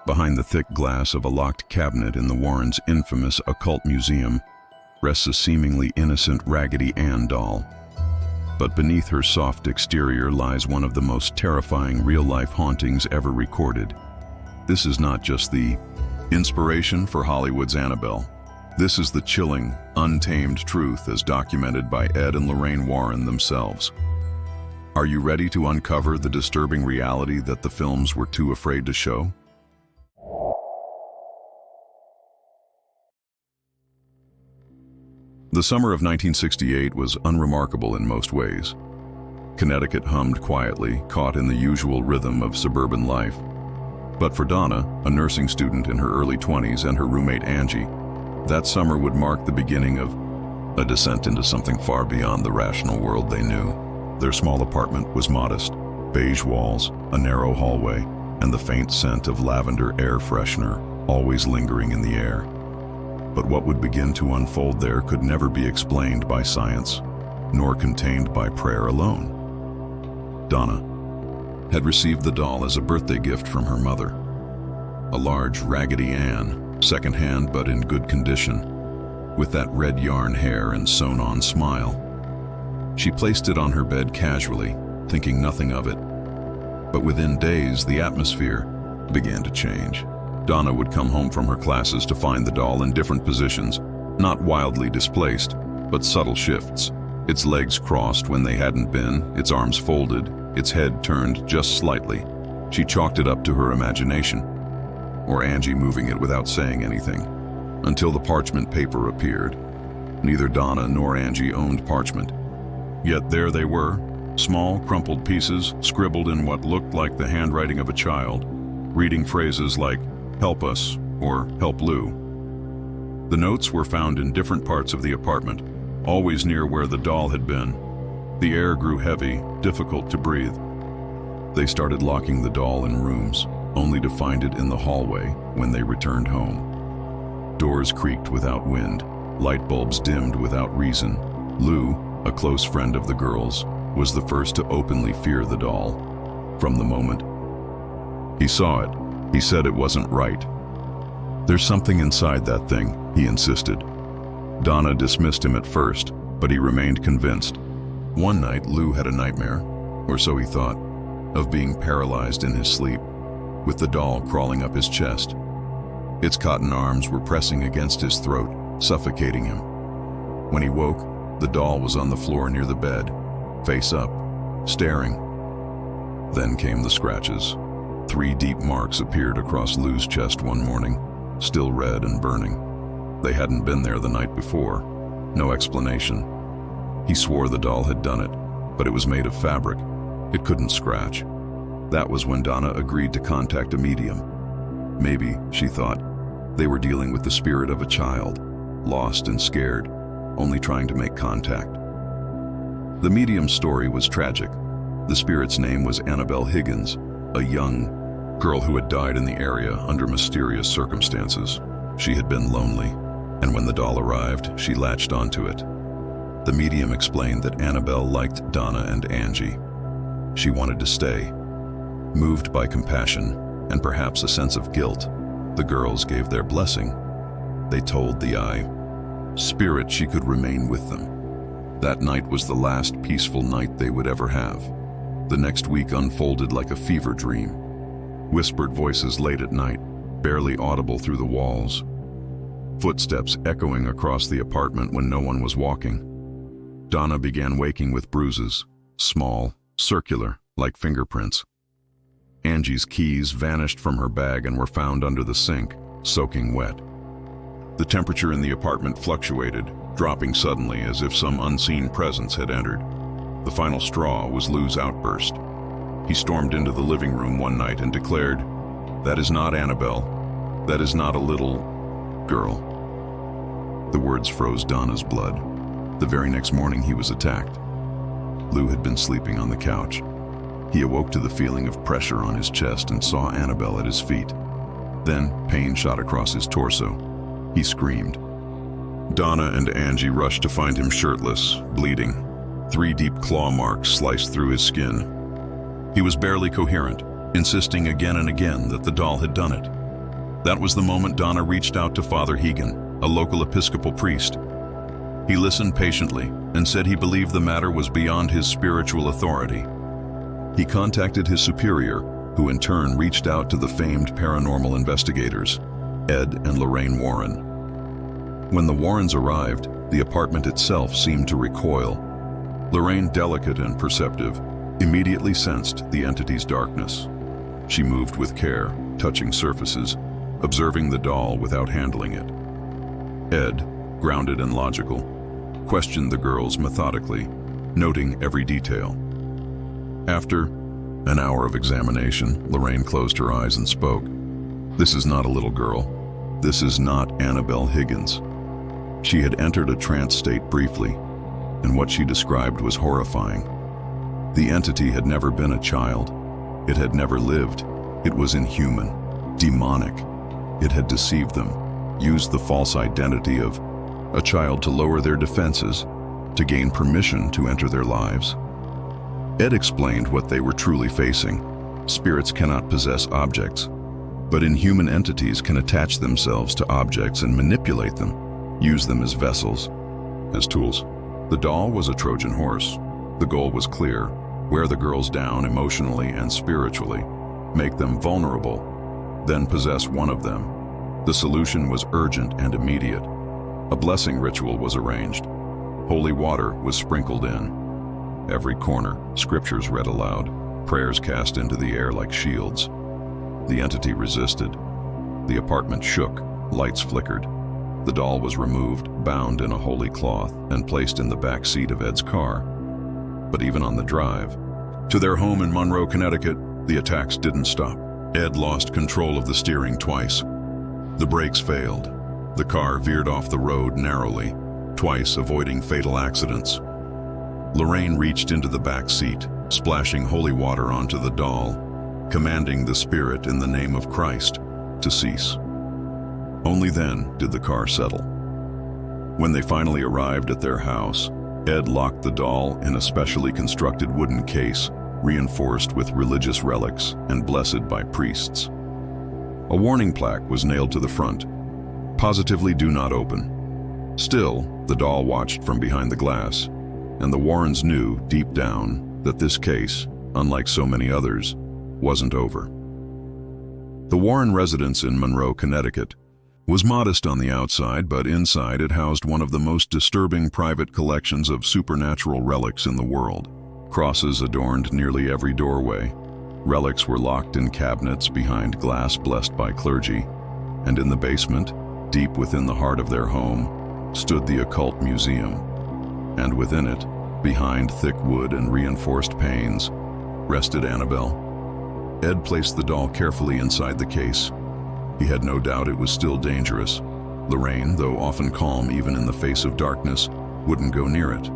Behind the thick glass of a locked cabinet in the Warrens' infamous Occult Museum rests a seemingly innocent Raggedy Ann doll. But beneath her soft exterior lies one of the most terrifying real-life hauntings ever recorded. This is not just the inspiration for Hollywood's Annabelle. This is the chilling, untamed truth as documented by Ed and Lorraine Warren themselves. Are you ready to uncover the disturbing reality that the films were too afraid to show? The summer of 1968 was unremarkable in most ways. Connecticut hummed quietly, caught in the usual rhythm of suburban life. But for Donna, a nursing student in her early 20s, and her roommate Angie, that summer would mark the beginning of a descent into something far beyond the rational world they knew. Their small apartment was modest, beige walls, a narrow hallway, and the faint scent of lavender air freshener always lingering in the air. But what would begin to unfold there could never be explained by science, nor contained by prayer alone. Donna had received the doll as a birthday gift from her mother. A large Raggedy Ann, secondhand but in good condition, with that red yarn hair and sewn-on smile. She placed it on her bed casually, thinking nothing of it. But within days, the atmosphere began to change. Donna would come home from her classes to find the doll in different positions, not wildly displaced, but subtle shifts. Its legs crossed when they hadn't been, its arms folded, its head turned just slightly. She chalked it up to her imagination, or Angie moving it without saying anything, until the parchment paper appeared. Neither Donna nor Angie owned parchment. Yet there they were, small, crumpled pieces scribbled in what looked like the handwriting of a child, reading phrases like, "Help us," or "Help Lou." The notes were found in different parts of the apartment, always near where the doll had been. The air grew heavy, difficult to breathe. They started locking the doll in rooms, only to find it in the hallway when they returned home. Doors creaked without wind, light bulbs dimmed without reason. Lou, a close friend of the girls, was the first to openly fear the doll. From the moment he saw it, he said it wasn't right. "There's something inside that thing," he insisted. Donna dismissed him at first, but he remained convinced. One night, Lou had a nightmare, or so he thought, of being paralyzed in his sleep, with the doll crawling up his chest. Its cotton arms were pressing against his throat, suffocating him. When he woke, the doll was on the floor near the bed, face up, staring. Then came the scratches. 3 deep marks appeared across Lou's chest one morning, still red and burning. They hadn't been there the night before. No explanation. He swore the doll had done it, but it was made of fabric. It couldn't scratch. That was when Donna agreed to contact a medium. Maybe, she thought, they were dealing with the spirit of a child, lost and scared, only trying to make contact. The medium's story was tragic. The spirit's name was Annabelle Higgins, a young girl who had died in the area under mysterious circumstances. She had been lonely, and when the doll arrived, she latched onto it. The medium explained that Annabelle liked Donna and Angie. She wanted to stay. Moved by compassion, and perhaps a sense of guilt, the girls gave their blessing. They told the spirit she could remain with them. That night was the last peaceful night they would ever have. The next week unfolded like a fever dream. Whispered voices late at night, barely audible through the walls. Footsteps echoing across the apartment when no one was walking. Donna began waking with bruises, small, circular, like fingerprints. Angie's keys vanished from her bag and were found under the sink, soaking wet. The temperature in the apartment fluctuated, dropping suddenly as if some unseen presence had entered. The final straw was Lou's outburst. He stormed into the living room one night and declared, "That is not Annabelle. That is not a little girl." The words froze Donna's blood. The very next morning he was attacked. Lou had been sleeping on the couch. He awoke to the feeling of pressure on his chest and saw Annabelle at his feet. Then pain shot across his torso. He screamed. Donna and Angie rushed to find him shirtless, bleeding. 3 deep claw marks sliced through his skin. He was barely coherent, insisting again and again that the doll had done it. That was the moment Donna reached out to Father Hegan, a local Episcopal priest. He listened patiently and said he believed the matter was beyond his spiritual authority. He contacted his superior, who in turn reached out to the famed paranormal investigators, Ed and Lorraine Warren. When the Warrens arrived, the apartment itself seemed to recoil. Lorraine, delicate and perceptive, immediately sensed the entity's darkness. She moved with care, touching surfaces, observing the doll without handling it. Ed, grounded and logical, questioned the girls methodically, noting every detail. After an hour of examination, Lorraine closed her eyes and spoke. "This is not a little girl. This is not Annabelle Higgins." She had entered a trance state briefly, and what she described was horrifying. The entity had never been a child. It had never lived. It was inhuman, demonic. It had deceived them, used the false identity of a child to lower their defenses, to gain permission to enter their lives. Ed explained what they were truly facing. Spirits cannot possess objects, but inhuman entities can attach themselves to objects and manipulate them, use them as vessels, as tools. The doll was a Trojan horse. The goal was clear: wear the girls down emotionally and spiritually, make them vulnerable, then possess one of them. The solution was urgent and immediate. A blessing ritual was arranged. Holy water was sprinkled in. Every corner, scriptures read aloud, prayers cast into the air like shields. The entity resisted. The apartment shook, lights flickered. The doll was removed, bound in a holy cloth, and placed in the back seat of Ed's car. But even on the drive to their home in Monroe, Connecticut, the attacks didn't stop. Ed lost control of the steering twice. The brakes failed. The car veered off the road narrowly, twice avoiding fatal accidents. Lorraine reached into the back seat, splashing holy water onto the doll, commanding the spirit in the name of Christ to cease. Only then did the car settle. When they finally arrived at their house, Ed locked the doll in a specially constructed wooden case, reinforced with religious relics and blessed by priests. A warning plaque was nailed to the front. Positively do not open. Still, the doll watched from behind the glass, and the Warrens knew deep down that this case, unlike so many others, wasn't over. The Warren residence in Monroe, Connecticut, was modest on the outside, but inside it housed one of the most disturbing private collections of supernatural relics in the world. Crosses adorned nearly every doorway. Relics were locked in cabinets behind glass blessed by clergy, and in the basement, deep within the heart of their home, stood the Occult Museum. And within it, behind thick wood and reinforced panes, rested Annabelle. Ed placed the doll carefully inside the case. He had no doubt it was still dangerous. Lorraine, though often calm even in the face of darkness, wouldn't go near it.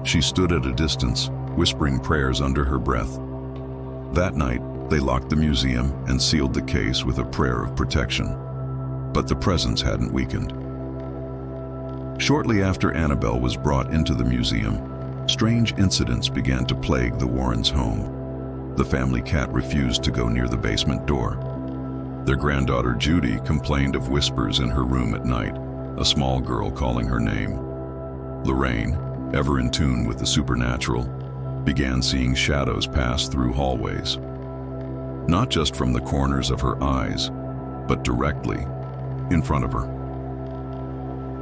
She stood at a distance, whispering prayers under her breath. That night, they locked the museum and sealed the case with a prayer of protection. But the presence hadn't weakened. Shortly after Annabelle was brought into the museum, strange incidents began to plague the Warrens' home. The family cat refused to go near the basement door. Their granddaughter Judy complained of whispers in her room at night, a small girl calling her name. Lorraine, ever in tune with the supernatural, began seeing shadows pass through hallways. Not just from the corners of her eyes, but directly in front of her.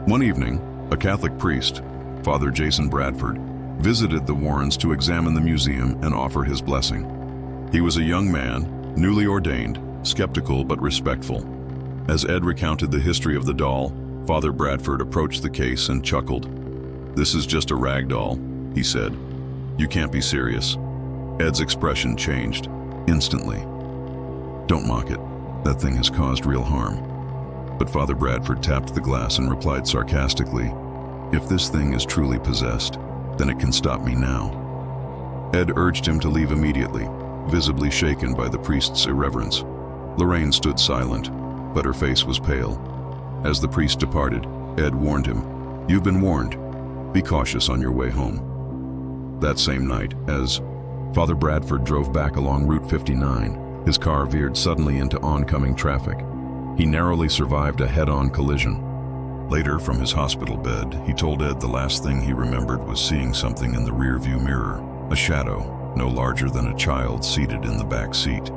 One evening, a Catholic priest, Father Jason Bradford, visited the Warrens to examine the museum and offer his blessing. He was a young man, newly ordained, skeptical but respectful. As Ed recounted the history of the doll, Father Bradford approached the case and chuckled. "This is just a rag doll," he said. "You can't be serious." Ed's expression changed, instantly. "Don't mock it. That thing has caused real harm." But Father Bradford tapped the glass and replied sarcastically, "If this thing is truly possessed, then it can stop me now." Ed urged him to leave immediately, visibly shaken by the priest's irreverence. Lorraine stood silent, but her face was pale. As the priest departed, Ed warned him, "You've been warned. Be cautious on your way home." That same night, as Father Bradford drove back along Route 59, his car veered suddenly into oncoming traffic. He narrowly survived a head-on collision. Later, from his hospital bed, he told Ed the last thing he remembered was seeing something in the rearview mirror, a shadow, no larger than a child seated in the back seat.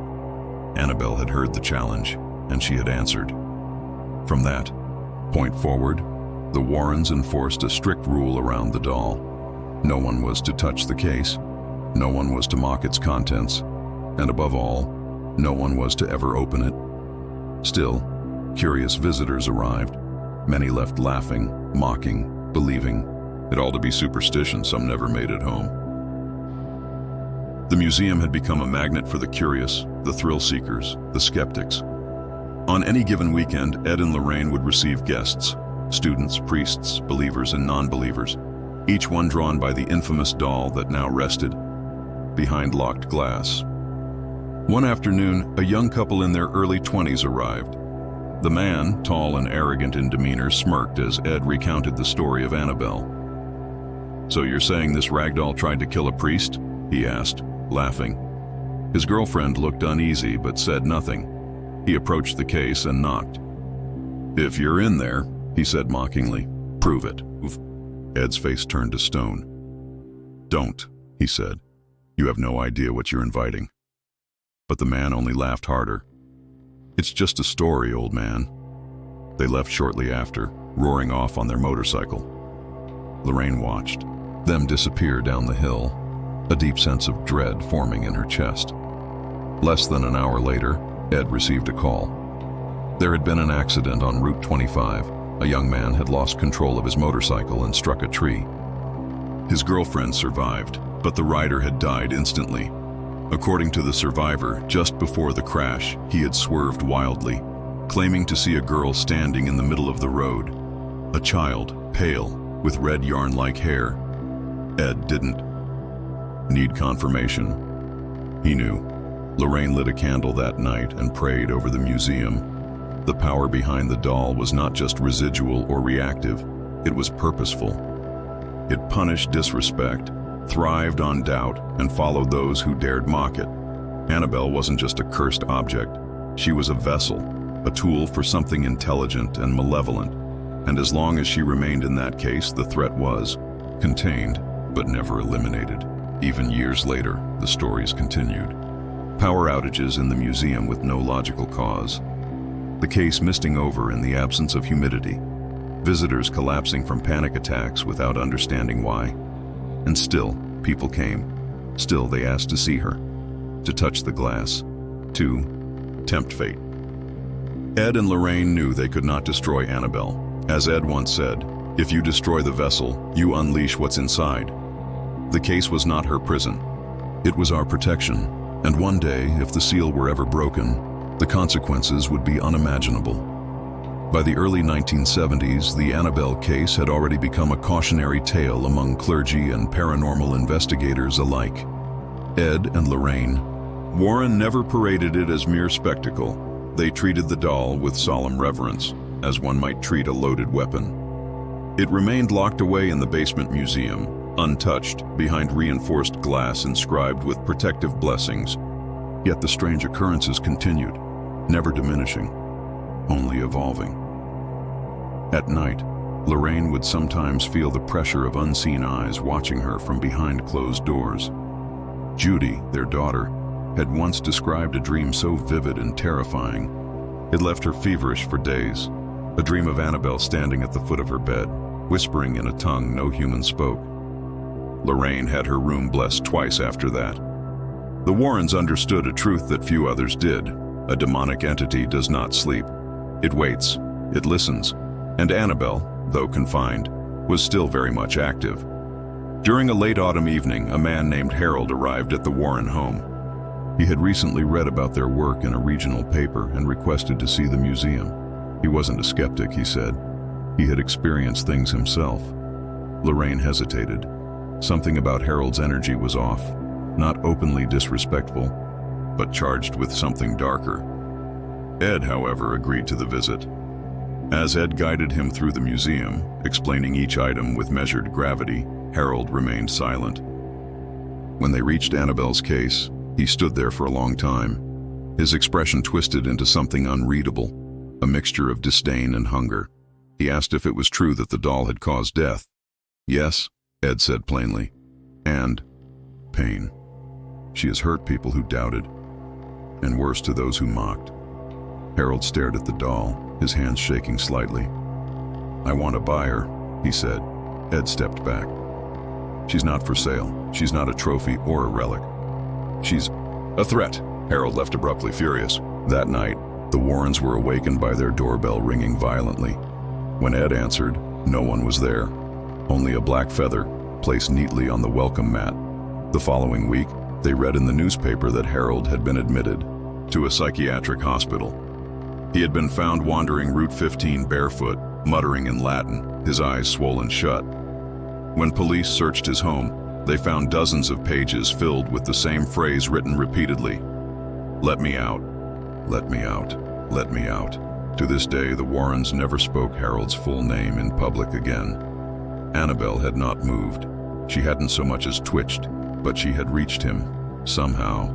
Annabelle had heard the challenge, and she had answered. From that point forward, the Warrens enforced a strict rule around the doll. No one was to touch the case, no one was to mock its contents, and above all, no one was to ever open it. Still, curious visitors arrived. Many left laughing, mocking, believing it all to be superstition some never made it home. The museum had become a magnet for the curious, the thrill seekers, the skeptics. On any given weekend, Ed and Lorraine would receive guests, students, priests, believers, and non-believers, each one drawn by the infamous doll that now rested behind locked glass. One afternoon, a young couple in their early 20s arrived. The man, tall and arrogant in demeanor, smirked as Ed recounted the story of Annabelle. "So you're saying this ragdoll tried to kill a priest?" he asked, laughing. His girlfriend looked uneasy but said nothing. He approached the case and knocked. "If you're in there," he said mockingly, "prove it." Ed's face turned to stone. "Don't," he said. "You have no idea what you're inviting." But the man only laughed harder. "It's just a story, old man." They left shortly after, roaring off on their motorcycle. Lorraine watched them disappear down the hill, a deep sense of dread forming in her chest. Less than an hour later, Ed received a call. There had been an accident on Route 25. A young man had lost control of his motorcycle and struck a tree. His girlfriend survived, but the rider had died instantly. According to the survivor, just before the crash, he had swerved wildly, claiming to see a girl standing in the middle of the road. A child, pale, with red yarn-like hair. Ed didn't need confirmation. He knew. Lorraine lit a candle that night and prayed over the museum. The power behind the doll was not just residual or reactive, it was purposeful. It punished disrespect, thrived on doubt, and followed those who dared mock it. Annabelle wasn't just a cursed object. She was a vessel, a tool for something intelligent and malevolent. And as long as she remained in that case, the threat was contained, but never eliminated. Even years later, the stories continued. Power outages in the museum with no logical cause. The case misting over in the absence of humidity. Visitors collapsing from panic attacks without understanding why. And still, people came. Still, they asked to see her, to touch the glass, to tempt fate. Ed and Lorraine knew they could not destroy Annabelle. As Ed once said, "If you destroy the vessel, you unleash what's inside." The case was not her prison. It was our protection. And one day, if the seal were ever broken, the consequences would be unimaginable. By the early 1970s, the Annabelle case had already become a cautionary tale among clergy and paranormal investigators alike. Ed and Lorraine Warren never paraded it as mere spectacle. They treated the doll with solemn reverence, as one might treat a loaded weapon. It remained locked away in the basement museum, untouched, behind reinforced glass inscribed with protective blessings. Yet the strange occurrences continued, never diminishing, only evolving. At night, Lorraine would sometimes feel the pressure of unseen eyes watching her from behind closed doors. Judy, their daughter, had once described a dream so vivid and terrifying, it left her feverish for days. A dream of Annabelle standing at the foot of her bed, whispering in a tongue no human spoke. Lorraine had her room blessed twice after that. The Warrens understood a truth that few others did. A demonic entity does not sleep. It waits, it listens, and Annabelle, though confined, was still very much active. During a late autumn evening, a man named Harold arrived at the Warren home. He had recently read about their work in a regional paper and requested to see the museum. He wasn't a skeptic, he said. He had experienced things himself. Lorraine hesitated. Something about Harold's energy was off, not openly disrespectful, but charged with something darker. Ed, however, agreed to the visit. As Ed guided him through the museum, explaining each item with measured gravity, Harold remained silent. When they reached Annabelle's case, he stood there for a long time, his expression twisted into something unreadable, a mixture of disdain and hunger. He asked if it was true that the doll had caused death. "Yes," Ed said plainly. "And pain. She has hurt people who doubted, and worse to those who mocked." Harold stared at the doll, his hands shaking slightly. "I want to buy her," he said. Ed stepped back. "She's not for sale. She's not a trophy or a relic. She's a threat." Harold left abruptly, furious. That night, the Warrens were awakened by their doorbell ringing violently. When Ed answered, no one was there. Only a black feather, placed neatly on the welcome mat. The following week, they read in the newspaper that Harold had been admitted to a psychiatric hospital. He had been found wandering Route 15 barefoot, muttering in Latin, his eyes swollen shut. When police searched his home, they found dozens of pages filled with the same phrase written repeatedly. "Let me out. Let me out. Let me out." To this day, the Warrens never spoke Harold's full name in public again. Annabelle had not moved. She hadn't so much as twitched, but she had reached him, somehow,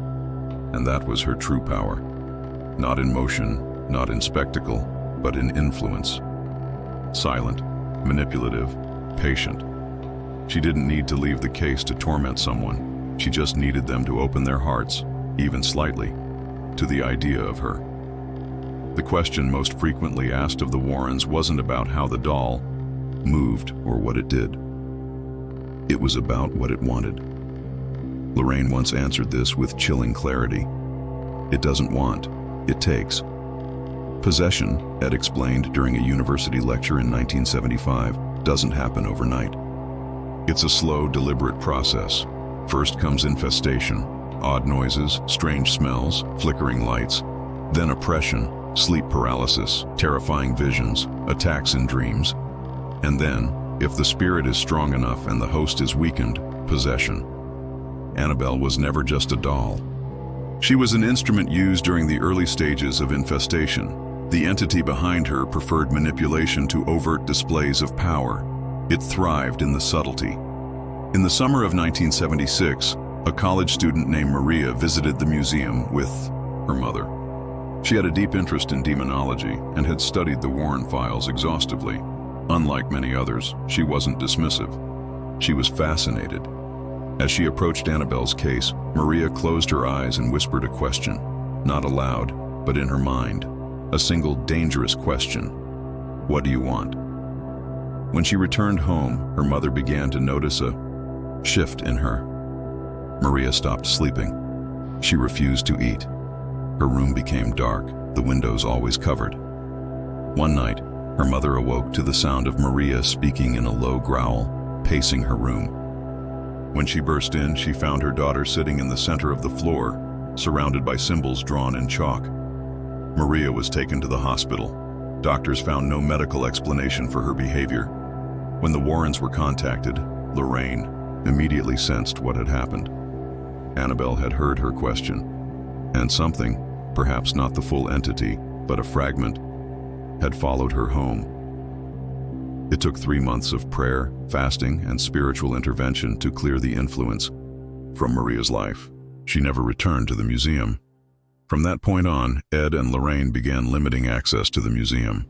and that was her true power. Not in motion, not in spectacle, but in influence. Silent, manipulative, patient. She didn't need to leave the case to torment someone. She just needed them to open their hearts, even slightly, to the idea of her. The question most frequently asked of the Warrens wasn't about how the doll moved or what it did. It was about what it wanted. Lorraine once answered this with chilling clarity. "It doesn't want, it takes." Possession, Ed explained during a university lecture in 1975, doesn't happen overnight. It's a slow, deliberate process. First comes infestation, odd noises, strange smells, flickering lights. Then oppression, sleep paralysis, terrifying visions, attacks in dreams. And then, if the spirit is strong enough and the host is weakened, possession. Annabelle was never just a doll. She was an instrument used during the early stages of infestation. The entity behind her preferred manipulation to overt displays of power. It thrived in the subtlety. In the summer of 1976, a college student named Maria visited the museum with her mother. She had a deep interest in demonology and had studied the Warren files exhaustively. Unlike many others, she wasn't dismissive. She was fascinated. As she approached Annabelle's case, Maria closed her eyes and whispered a question, not aloud, but in her mind. A single dangerous question. "What do you want?" When she returned home, her mother began to notice a shift in her. Maria stopped sleeping. She refused to eat. Her room became dark, the windows always covered. One night, her mother awoke to the sound of Maria speaking in a low growl, pacing her room. When she burst in, she found her daughter sitting in the center of the floor, surrounded by symbols drawn in chalk. Maria was taken to the hospital. Doctors found no medical explanation for her behavior. When the Warrens were contacted, Lorraine immediately sensed what had happened. Annabelle had heard her question, and something, perhaps not the full entity, but a fragment, had followed her home. It took 3 months of prayer, fasting, and spiritual intervention to clear the influence from Maria's life. She never returned to the museum. From that point on, Ed and Lorraine began limiting access to the museum.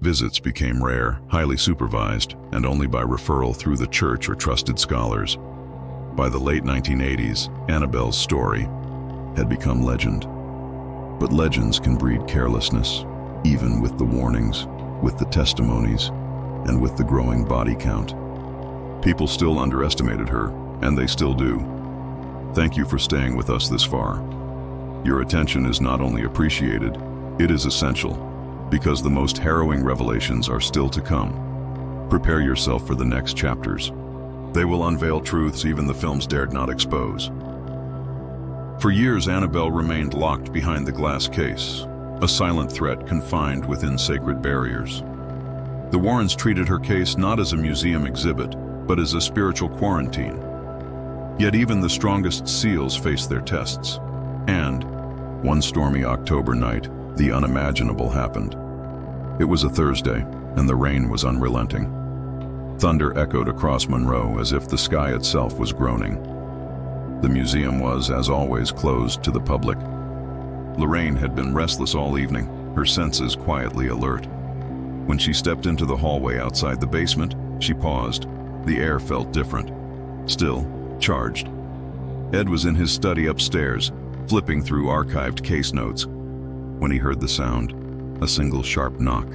Visits became rare, highly supervised, and only by referral through the church or trusted scholars. By the late 1980s, Annabelle's story had become legend. But legends can breed carelessness, even with the warnings, with the testimonies, and with the growing body count. People still underestimated her, and they still do. Thank you for staying with us this far. Your attention is not only appreciated, it is essential, because the most harrowing revelations are still to come. Prepare yourself for the next chapters. They will unveil truths even the films dared not expose. For years, Annabelle remained locked behind the glass case, a silent threat confined within sacred barriers. The Warrens treated her case not as a museum exhibit, but as a spiritual quarantine. Yet even the strongest seals faced their tests. And, one stormy October night, the unimaginable happened. It was a Thursday, and the rain was unrelenting. Thunder echoed across Monroe as if the sky itself was groaning. The museum was, as always, closed to the public. Lorraine had been restless all evening. her senses quietly alert. When she stepped into the hallway outside the basement, she paused. The air felt different. Still, charged. Ed was in his study upstairs, flipping through archived case notes, when he heard the sound, a single sharp knock.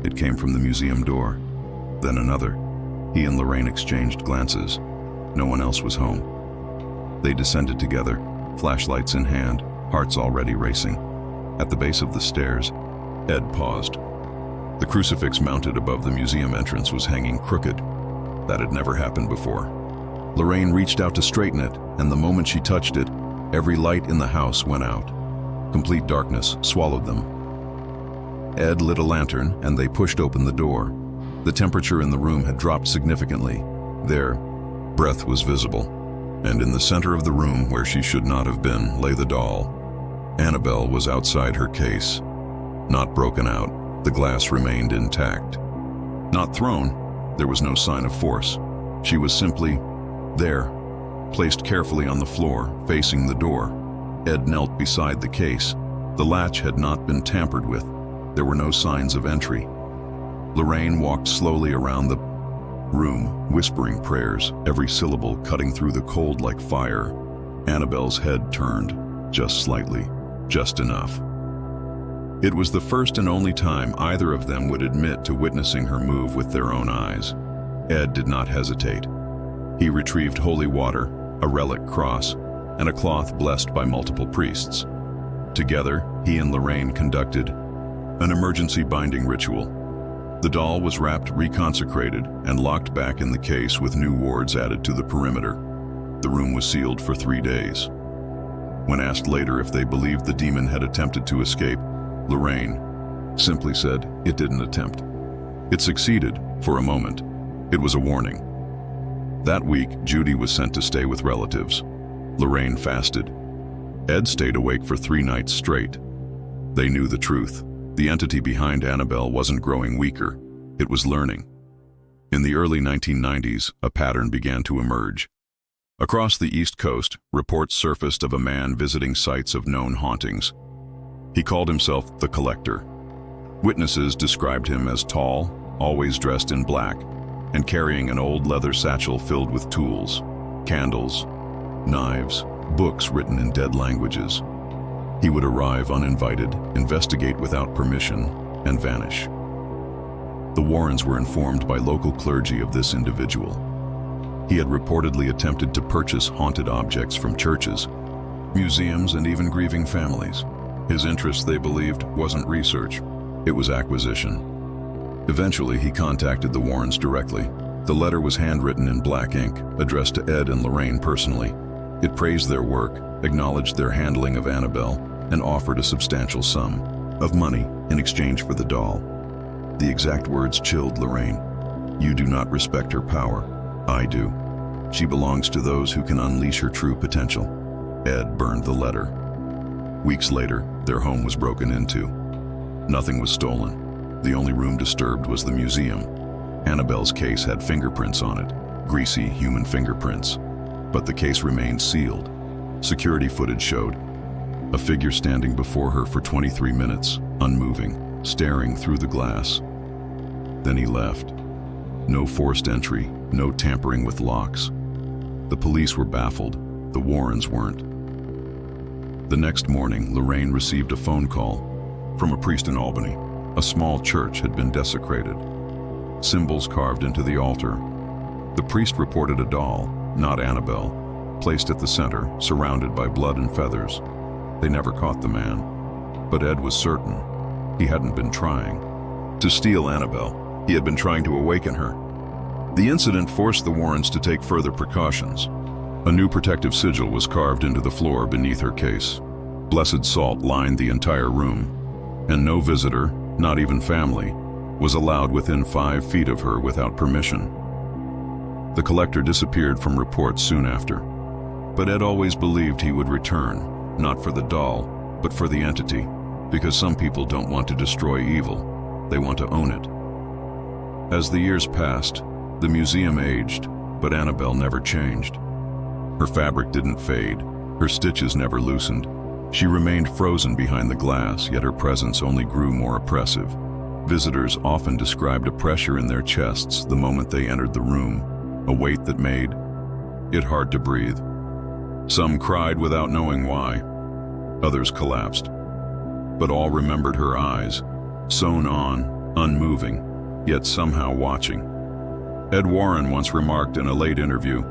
It came from the museum door. Then another. He and Lorraine exchanged glances. No one else was home. They descended together, flashlights in hand, hearts already racing. At the base of the stairs, Ed paused. The crucifix mounted above the museum entrance was hanging crooked. That had never happened before. Lorraine reached out to straighten it, and the moment she touched it, every light in the house went out. Complete darkness swallowed them. Ed lit a lantern, and they pushed open the door. The temperature in the room had dropped significantly. Their breath was visible, and in the center of the room, where she should not have been, lay the doll. Annabelle was outside her case. Not broken out, the glass remained intact. Not thrown, there was no sign of force. She was simply there, placed carefully on the floor, facing the door. Ed knelt beside the case. The latch had not been tampered with. There were no signs of entry. Lorraine walked slowly around the room, whispering prayers, every syllable cutting through the cold like fire. Annabelle's head turned, just slightly, just enough. It was the first and only time either of them would admit to witnessing her move with their own eyes. Ed did not hesitate. He retrieved holy water, a relic cross, and a cloth blessed by multiple priests. Together, he and Lorraine conducted an emergency binding ritual. The doll was wrapped, reconsecrated, and locked back in the case with new wards added to the perimeter. The room was sealed for 3 days. When asked later if they believed the demon had attempted to escape, Lorraine simply said it didn't attempt. It succeeded, for a moment. It was a warning. That week, Judy was sent to stay with relatives. Lorraine fasted. Ed stayed awake for 3 nights straight. They knew the truth. The entity behind Annabelle wasn't growing weaker. It was learning. In the early 1990s, a pattern began to emerge. Across the East Coast, reports surfaced of a man visiting sites of known hauntings. He called himself the Collector. Witnesses described him as tall, always dressed in black, and carrying an old leather satchel filled with tools, candles, knives, books written in dead languages. He would arrive uninvited, investigate without permission, and vanish. The Warrens were informed by local clergy of this individual. He had reportedly attempted to purchase haunted objects from churches, museums, and even grieving families. His interest, they believed, wasn't research, it was acquisition. Eventually, he contacted the Warrens directly. The letter was handwritten in black ink, addressed to Ed and Lorraine personally. It praised their work, acknowledged their handling of Annabelle, and offered a substantial sum of money in exchange for the doll. The exact words chilled Lorraine. "You do not respect her power. I do. She belongs to those who can unleash her true potential." Ed burned the letter. Weeks later, their home was broken into. Nothing was stolen. The only room disturbed was the museum. Annabelle's case had fingerprints on it, greasy human fingerprints. But the case remained sealed. Security footage showed a figure standing before her for 23 minutes, unmoving, staring through the glass. Then he left. No forced entry, no tampering with locks. The police were baffled. The Warrens weren't. The next morning, Lorraine received a phone call from a priest in Albany. A small church had been desecrated. Symbols carved into the altar. The priest reported a doll, not Annabelle, placed at the center, surrounded by blood and feathers. They never caught the man, but Ed was certain he hadn't been trying to steal Annabelle. He had been trying to awaken her. The incident forced the Warrens to take further precautions. A new protective sigil was carved into the floor beneath her case. Blessed salt lined the entire room, and no visitor, not even family, was allowed within 5 feet of her without permission. The Collector disappeared from reports soon after. But Ed always believed he would return, not for the doll, but for the entity, because some people don't want to destroy evil, they want to own it. As the years passed, the museum aged, but Annabelle never changed. Her fabric didn't fade, her stitches never loosened, She remained frozen behind the glass, yet her presence only grew more oppressive. Visitors often described a pressure in their chests the moment they entered the room, a weight that made it hard to breathe. Some cried without knowing why. Others collapsed. But all remembered her eyes, sewn on, unmoving, yet somehow watching. Ed Warren once remarked in a late interview,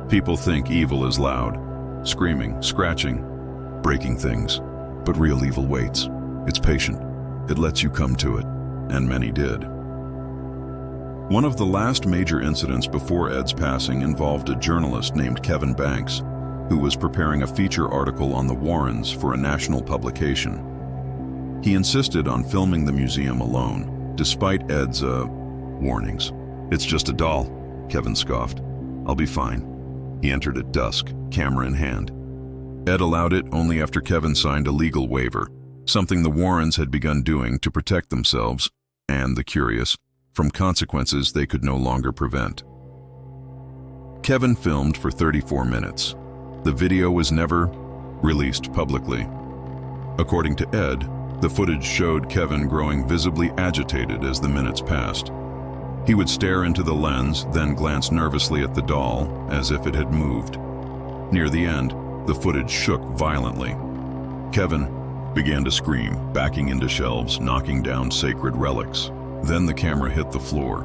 "People think evil is loud, screaming, scratching, breaking things. But real evil waits. It's patient. It lets you come to it." And many did. One of the last major incidents before Ed's passing involved a journalist named Kevin Banks, who was preparing a feature article on the Warrens for a national publication. He insisted on filming the museum alone, despite Ed's warnings. "It's just a doll," Kevin scoffed. "I'll be fine." He entered at dusk, camera in hand. Ed allowed it only after Kevin signed a legal waiver, something the Warrens had begun doing to protect themselves and the curious from consequences they could no longer prevent. Kevin filmed for 34 minutes. The video was never released publicly. According to Ed, the footage showed Kevin growing visibly agitated as the minutes passed. He would stare into the lens, then glance nervously at the doll, as if it had moved. Near the end, the footage shook violently. Kevin began to scream, backing into shelves, knocking down sacred relics. Then the camera hit the floor.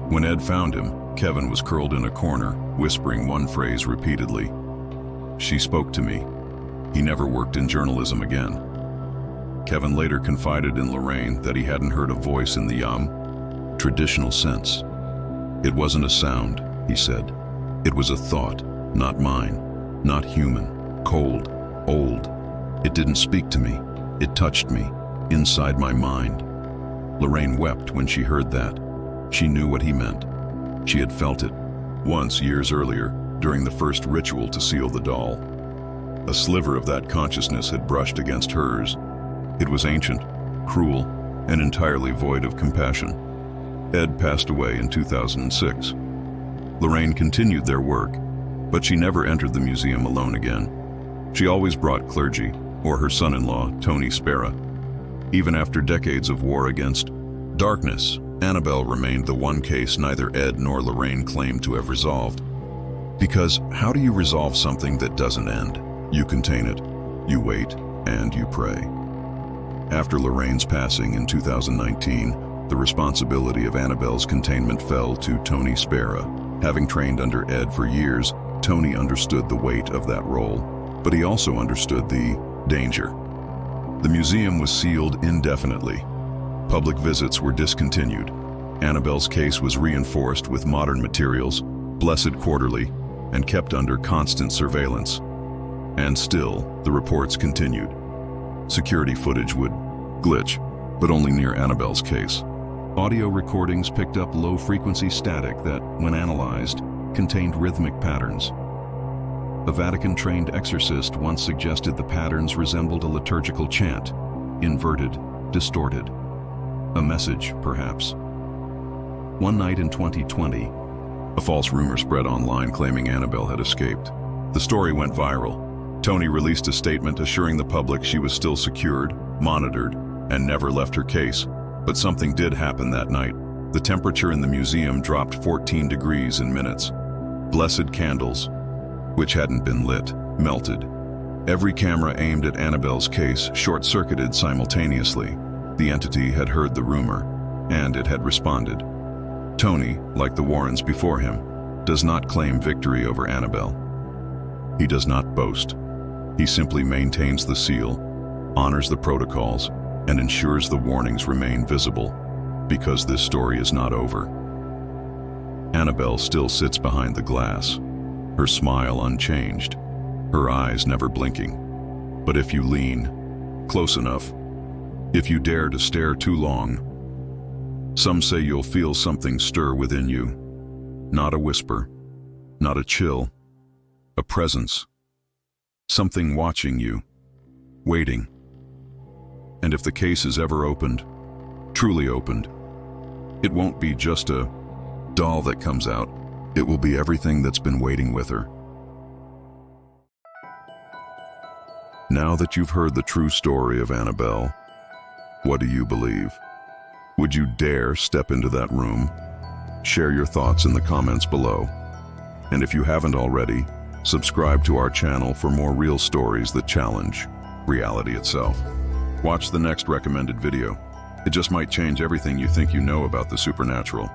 When Ed found him, Kevin was curled in a corner, whispering one phrase repeatedly. "She spoke to me. He never worked in journalism again." Kevin later confided in Lorraine that he hadn't heard a voice in the traditional sense. "It wasn't a sound," he said. "It was a thought, not mine, not human, cold, old. It didn't speak to me. It touched me, inside my mind." Lorraine wept when she heard that. She knew what he meant. She had felt it, once years earlier, during the first ritual to seal the doll. A sliver of that consciousness had brushed against hers. It was ancient, cruel, and entirely void of compassion. Ed passed away in 2006. Lorraine continued their work, but she never entered the museum alone again. She always brought clergy, or her son-in-law, Tony Spera. Even after decades of war against darkness, Annabelle remained the one case neither Ed nor Lorraine claimed to have resolved. Because how do you resolve something that doesn't end? You contain it, you wait, and you pray. After Lorraine's passing in 2019, the responsibility of Annabelle's containment fell to Tony Spera. Having trained under Ed for years, Tony understood the weight of that role, but he also understood the danger. The museum was sealed indefinitely. Public visits were discontinued. Annabelle's case was reinforced with modern materials, blessed quarterly, and kept under constant surveillance. And still, the reports continued. Security footage would glitch, but only near Annabelle's case. Audio recordings picked up low-frequency static that, when analyzed, contained rhythmic patterns. A Vatican-trained exorcist once suggested the patterns resembled a liturgical chant, inverted, distorted. A message, perhaps. One night in 2020, a false rumor spread online claiming Annabelle had escaped. The story went viral. Tony released a statement assuring the public she was still secured, monitored, and never left her case. But something did happen that night. The temperature in the museum dropped 14 degrees in minutes. Blessed candles, which hadn't been lit, melted. Every camera aimed at Annabelle's case short-circuited simultaneously. The entity had heard the rumor, and it had responded. Tony, like the Warrens before him, does not claim victory over Annabelle. He does not boast. He simply maintains the seal, honors the protocols, and ensures the warnings remain visible, because this story is not over. Annabelle still sits behind the glass, her smile unchanged, her eyes never blinking. But if you lean close enough, if you dare to stare too long, some say you'll feel something stir within you. Not a whisper, not a chill, a presence. Something watching you, waiting. And if the case is ever opened, truly opened, it won't be just a doll that comes out. It will be everything that's been waiting with her. Now that you've heard the true story of Annabelle, what do you believe? Would you dare step into that room? Share your thoughts in the comments below. And if you haven't already, subscribe to our channel for more real stories that challenge reality itself. Watch the next recommended video. It just might change everything you think you know about the supernatural.